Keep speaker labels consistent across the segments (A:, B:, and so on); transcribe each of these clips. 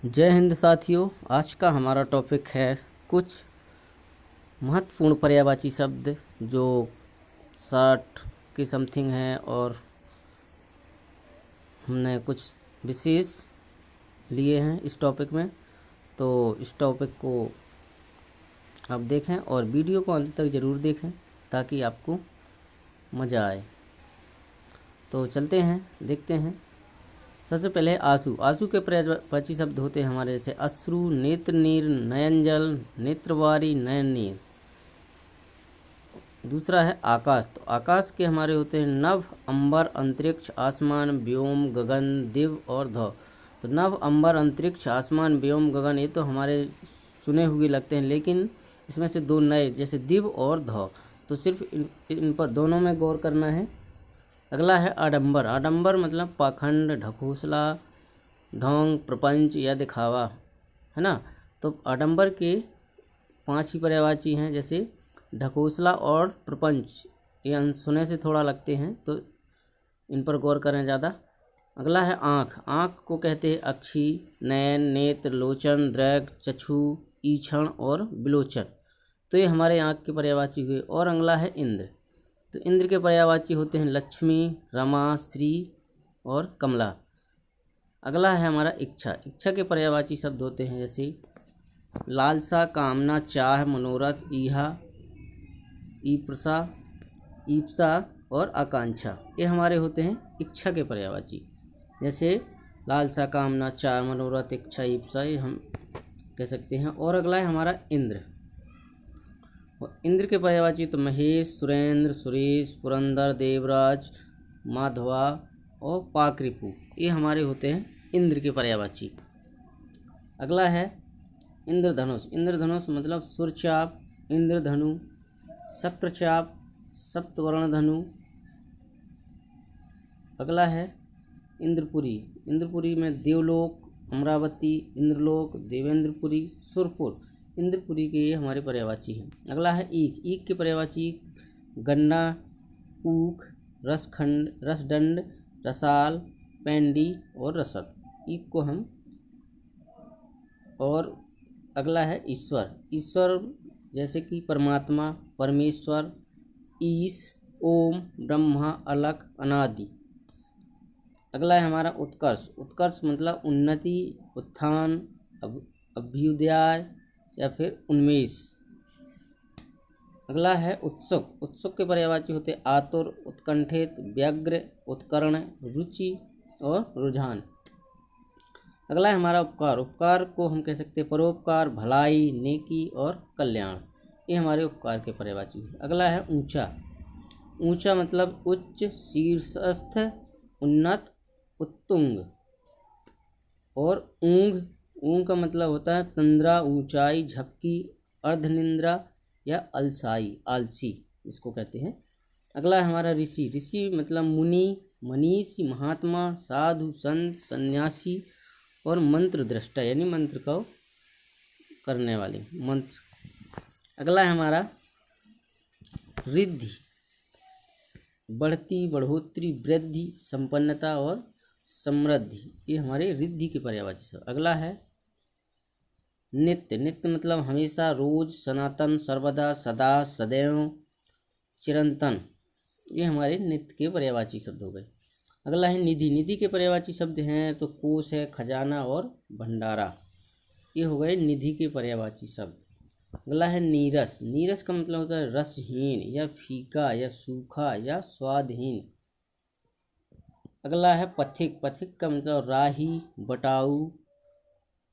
A: जय हिंद साथियों। आज का हमारा टॉपिक है कुछ महत्वपूर्ण पर्यायवाची शब्द जो 60 की समथिंग हैं और हमने कुछ विशेष लिए हैं इस टॉपिक में। तो इस टॉपिक को आप देखें और वीडियो को अंत तक ज़रूर देखें ताकि आपको मज़ा आए। तो चलते हैं, देखते हैं। सबसे पहले आंसू। आंसू के पर्यायवाची शब्द होते हैं हमारे जैसे अश्रु, नेत्र नीर, नयन जल, नेत्रवारी, नयन नीर। दूसरा है आकाश। तो आकाश के हमारे होते हैं नभ, अंबर, अंतरिक्ष, आसमान, व्योम, गगन, दिव और ध। तो नभ, अंबर, अंतरिक्ष, आसमान, व्योम, गगन ये तो हमारे सुने हुए लगते हैं, लेकिन इसमें से दो नए जैसे दिव और ध, तो सिर्फ इन पर दोनों में गौर करना है। अगला है आडंबर। आडंबर मतलब पाखंड, ढकोसला, ढोंग, प्रपंच या दिखावा, है ना। तो आडंबर के 5 ही पर्यायवाची हैं, जैसे ढकोसला और प्रपंच ये अनसुने से थोड़ा लगते हैं, तो इन पर गौर करें ज़्यादा। अगला है आँख। आँख को कहते हैं अक्षी, नयन, नेत्र, लोचन, दृग, चक्षु, ईक्षण और विलोचन। तो ये हमारे आँख के पर्यायवाची हुए। और अगला है इंद्र। तो इंद्र के पर्यायवाची होते हैं लक्ष्मी, रमा, श्री और कमला। अगला है हमारा इच्छा। इच्छा के पर्यायवाची शब्द होते हैं जैसे लालसा, कामना, चाह, मनोरथ, ईहा, ईप्सा, ईप्सा और आकांक्षा। ये हमारे होते हैं इच्छा के पर्यायवाची, जैसे लालसा, कामना, चाह, मनोरथ, इच्छा, ईप्सा, ये हम कह सकते हैं। और अगला है हमारा इंद्र। और इंद्र के पर्यायवाची तो महेश, सुरेंद्र, सुरेश, पुरंदर, देवराज, माधवा और पाकरिपु ये हमारे होते हैं इंद्र के पर्यायवाची। अगला है इंद्रधनुष। इंद्रधनुष मतलब सुरचाप, इंद्रधनु, शक्रचाप, सप्तवर्ण धनु। अगला है इंद्रपुरी। इंद्रपुरी में देवलोक, अमरावती, इंद्रलोक, देवेंद्रपुरी, सुरपुर, इंद्रपुरी के ये हमारे पर्यायवाची हैं। अगला है ईख। ईख के पर्यायवाची गन्ना, ऊख, रसखंड, रसदंड, रसाल, पेंडी और रसद। ईख को हम। और अगला है ईश्वर। ईश्वर जैसे कि परमात्मा, परमेश्वर, ईश, ओम, ब्रह्मा, अलख, अनादि। अगला है हमारा उत्कर्ष। उत्कर्ष मतलब उन्नति, उत्थान, अभ्युदय या फिर उन्मेष। अगला है उत्सुक। उत्सुक के पर्यायवाची होते आतुर, उत्कंठित, व्यग्र, उत्कर्ण, रुचि और रुझान। अगला है हमारा उपकार। उपकार को हम कह सकते हैं परोपकार, भलाई, नेकी और कल्याण। ये हमारे उपकार के पर्यायवाची है। अगला है ऊंचा। ऊंचा मतलब उच्च, शीर्षस्थ, उन्नत, उत्तुंग। और ऊंघ। ऊंघ का मतलब होता है तंद्रा, ऊंचाई, झपकी, अर्धनिंद्रा या अलसाई, आलसी इसको कहते हैं। अगला है हमारा ऋषि। ऋषि मतलब मुनि, मनीषी, महात्मा, साधु, संत, सन्यासी और मंत्र दृष्टा यानी मंत्र का करने वाले मंत्र। अगला है हमारा रिद्धि। बढ़ती, बढ़ोतरी, वृद्धि, संपन्नता और समृद्धि ये हमारे रिद्धि के पर्यायवाची शब्द। अगला है नित्य। नित्य मतलब हमेशा, रोज, सनातन, सर्वदा, सदा, सदैव, चिरंतन ये हमारे नित्य के पर्यायवाची शब्द हो गए। अगला है निधि। निधि के पर्यायवाची शब्द हैं तो कोष है, खजाना और भंडारा ये हो गए निधि के पर्यायवाची शब्द। अगला है नीरस। नीरस का मतलब होता है रसहीन या फीका या सूखा या स्वादहीन। अगला है पथिक। पथिक का मतलब राही, बटाऊ,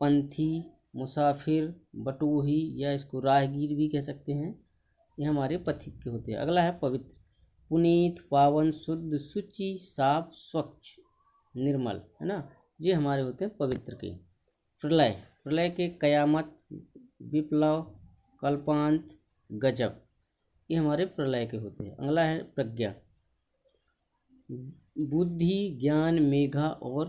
A: पंथी, मुसाफिर, बटोही या इसको राहगीर भी कह सकते हैं। ये हमारे पथिक के होते हैं। अगला है पवित्र। पुनीत, पावन, शुद्ध, शुचि, साफ, स्वच्छ, निर्मल, है ना। ये हमारे होते हैं पवित्र के। प्रलय। प्रलय के कयामत, विप्लव, कल्पांत, गजब ये हमारे प्रलय के होते हैं। अगला है प्रज्ञा। बुद्धि, ज्ञान, मेघा और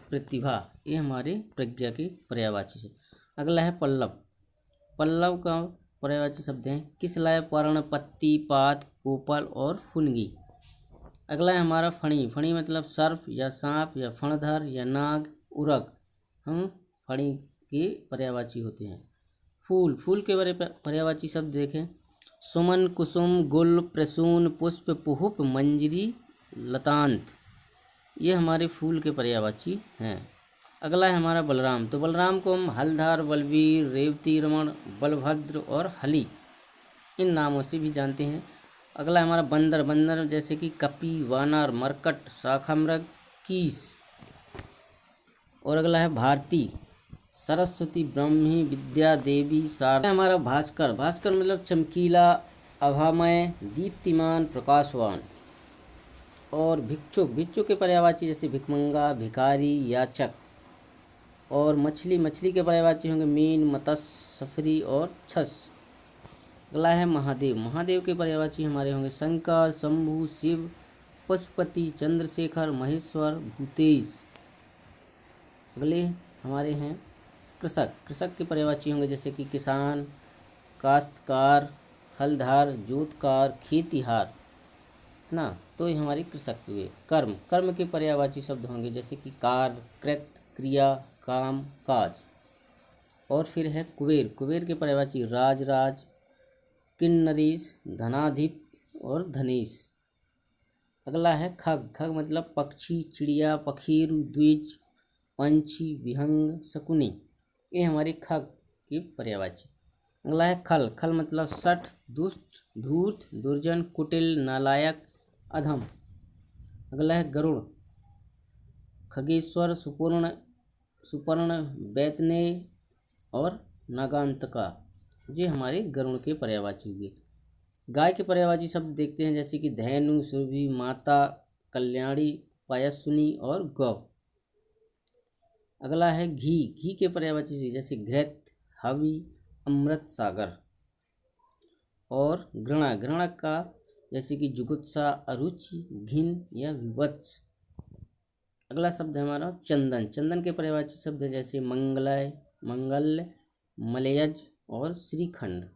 A: प्रतिभा ये हमारे प्रज्ञा के पर्यायवाची से। अगला है पल्लव। पल्लव का पर्यायवाची शब्द हैं किसलय, पर्ण, पत्ती, पात, कोपल और फुनगी। अगला है हमारा फणी। फणी मतलब सर्प या सांप या फणधर या नाग, उरग। हम फणी के पर्यायवाची होते हैं। फूल, फूल के पर्यायवाची शब्द देखें, सुमन, कुसुम, गुल, प्रसून, पुष्प, पुष्प, मंजरी, लतांत, ये हमारे फूल के पर्यायवाची हैं। अगला है हमारा बलराम। तो बलराम को हम हलधर, बलवीर, रेवती, रमण, बलभद्र और हली इन नामों से भी जानते हैं। अगला है हमारा बंदर। बंदर जैसे कि कपी, वानर, मरकट, शाखामृग, कीस। और अगला है भारती, सरस्वती, ब्रह्मी, विद्या देवी, सार। हमारा भास्कर। भास्कर मतलब चमकीला, अभामय, दीप्तिमान, प्रकाशवान। और भिक्षुक, भिक्षुक के पर्यायवाची जैसे भिखमंगा, भिखारी, याचक। और मछली, मछली के पर्यायवाची होंगे मीन, मत्स्य, सफरी और छस। अगला है महादेव। महादेव के पर्यायवाची हमारे होंगे शंकर, शंभु, शिव, पशुपति, चंद्रशेखर, महेश्वर, भूतेश। अगले हमारे हैं कृषक। कृषक के पर्यायवाची होंगे जैसे कि किसान, काश्तकार, हलधर, जोतकार, खेतिहार, है ना। तो ये हमारी कृषक हुए। कर्म, कर्म के पर्यायवाची शब्द होंगे जैसे कि कार्य, कृत, क्रिया, काम, काज। और फिर है कुबेर। कुबेर के पर्यायवाची राज, राज, किन्नरेश, धनाधिप और धनेश। अगला है खग। खग मतलब पक्षी, चिड़िया, पखीर, द्विज, पंछी, विहंग, शकुनी, ये हमारे खग के पर्यायवाची। अगला है खल। खल मतलब शठ, दुष्ट, धूर्त, दुर्जन, कुटिल, नालायक, अधम। अगला है गरुड़। खगेश्वर, सुपर्ण, सुपर्ण, बैतने और नागांतका, ये हमारे गरुड़ के पर्यायवाची हुए। गाय के पर्यायवाची शब्द देखते हैं जैसे कि धैनु, सुरभि, माता, कल्याणी, पयस्विनी और गौ। अगला है घी। घी के पर्यायवाची से जैसे घृत, हवि, अमृत, सागर। और घृणा। घृणा का जैसे कि जुगुत्सा, अरुचि, घिन या विवत्स। अगला शब्द है हमारा चंदन। चंदन के पर्यायवाची शब्द है जैसे मंगलय, मंगल्य, मलयज और श्रीखंड।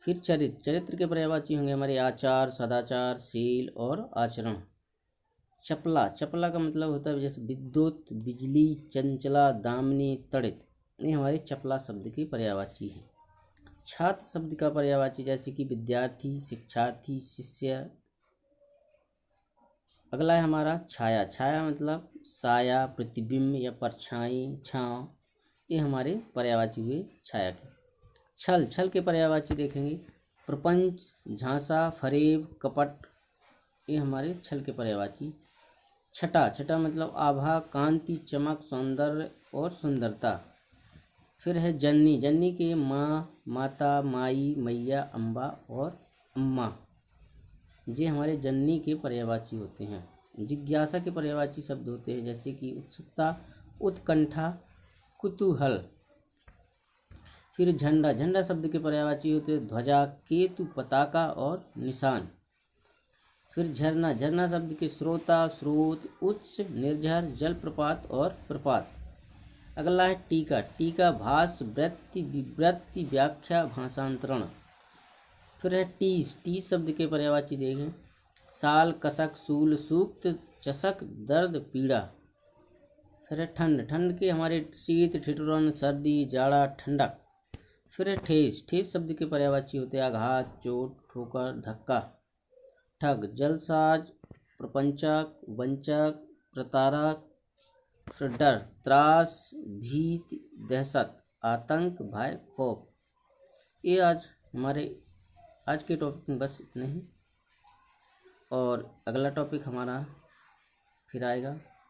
A: फिर चरित्र। चरित्र के पर्यायवाची होंगे हमारे आचार, सदाचार, शील और आचरण। चपला। चपला का मतलब होता है जैसे विद्युत, बिजली, चंचला, दामिनी, तड़ित, ये हमारे चपला शब्द की पर्यायवाची है। छात्र शब्द का पर्यायवाची जैसे कि विद्यार्थी, शिक्षार्थी, शिष्य। अगला है हमारा छाया। छाया मतलब साया, प्रतिबिंब या परछाई, छांव, ये हमारे पर्यायवाची हुए छाया के। छल। छल के पर्यायवाची देखेंगे प्रपंच, झांसा, फरेब, कपट, ये हमारे छल के पर्यायवाची। छटा। छटा मतलब आभा, कांति, चमक, सौंदर्य और सुंदरता। फिर है जननी। जननी के माँ, माता, माई, मैया, अम्बा और अम्मा, ये हमारे जननी के पर्यायवाची होते हैं। जिज्ञासा के पर्यायवाची शब्द होते हैं जैसे कि उत्सुकता, उत्कंठा, कुतूहल। फिर झंडा। झंडा शब्द के पर्यायवाची होते हैं ध्वजा, केतु, पताका और निशान। फिर झरना। झरना शब्द के श्रोता, स्रोत, उच्च, निर्झर, जलप्रपात और प्रपात। अगला है टीका। टीका भाष्य, वृत्ति, विवृत्ति, व्याख्या, भाषांतरण। फिर है टीस। टीस शब्द के पर्यायवाची देखें साल, कसक, सूल, सूक्त, चषक, दर्द, पीड़ा। फिर है ठंड। ठंड के हमारे शीत, ठिठुरन, सर्दी, जाड़ा, ठंडक। फिर है ठेस। ठेस शब्द के पर्यायवाची होते हैं आघात, चोट, ठोकर, धक्का। ठग। जलसाज, प्रपंचक, वंचक, प्रतारक। फिर डर, त्रास, भीति, दहशत, आतंक, भय, खौफ। ये आज के टॉपिक में बस इतना ही। और अगला टॉपिक हमारा फिर आएगा।